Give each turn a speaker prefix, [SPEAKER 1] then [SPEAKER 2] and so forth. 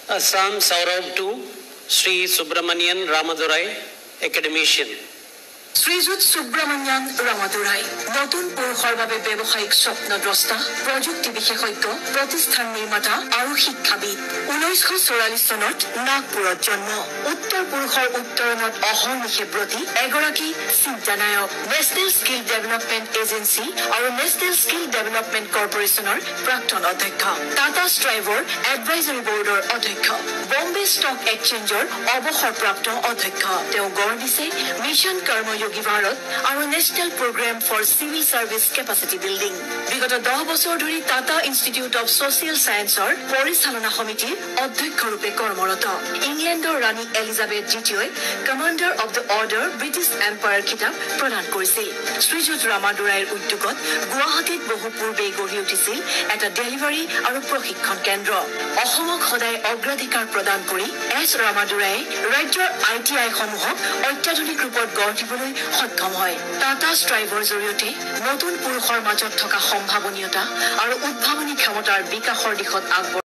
[SPEAKER 1] Assam Saurabh to Sri Subramanian Ramadurai, Academician.
[SPEAKER 2] শ্ৰীযুত সুব্ৰমণ্যন ৰামাদুৰাই নতুন পুৰুষৰ বাবে ব্যৱসায়িক স্বপ্নদ্ৰষ্টা প্ৰযুক্তি বিশেষজ্ঞ প্ৰতিষ্ঠান নিৰ্মাতা আৰু শিক্ষাবিদ 1944 চনত নাগপুৰত জন্ম উত্তৰ পুৰুষৰ উত্তৰণত অহৰ্নিশে ব্ৰতী এগৰাকী চিন্তানায়ক নেশ্যনেল স্কিল ডেভেলপমেণ্ট এজেন্সি আৰু নেশ্যনেল স্কিল ডেভেলপমেণ্ট কৰ্পৰেশ্যনৰ প্ৰাক্তন অধ্যক্ষ টাটা ষ্ট্ৰাইভৰ এডভাইজৰী বৰ্ডৰ অধ্যক্ষ বম্বে ষ্টক এক্সচেঞ্জৰ অৱসৰপ্ৰাপ্ত অধ্যক্ষ তেওঁ গঢ় দিছে মিছন কৰ্মযোগী ভাৰত আৰু national programme for civil service capacity building বিগত 10 বছৰ ধৰি টাটা ইনষ্টিটিউট অফ ছচিয়েল ছায়েন্সৰ পৰিচালনা সমিতিৰ অধ্যক্ষৰূপে কৰ্মৰত ইংলেণ্ডৰ ৰাণী এলিজাবেথ দ্বিতীয়ই Commander of the Order British Empire খিতাপ প্ৰদান কৰিছিল শ্ৰীযুত ৰামাদুৰাইৰ উদ্যোগত গুৱাহাটীত বহু পূৰ্বে গঢ়ি উঠিছিল এটা ডেলিভাৰী আৰু প্ৰশিক্ষণ কেন্দ্ৰ অসমক সদায় অগ্ৰাধিকাৰ প্ৰদান কৰি এছ ৰামাদুৰাইয়ে ৰাজ্যৰ ITI সমূহক অত্যাধুনিক ৰূপত গঢ় দিবলৈ সক্ষম হয় টাটা ষ্ট্ৰাইভৰ জৰিয়তে নতুন পুৰুষৰ মাজত থকা সম্ভাৱনীয়তা আৰু উদ্ভাৱনী ক্ষমতাৰ বিকাশৰ দিশত আগবঢ়ায়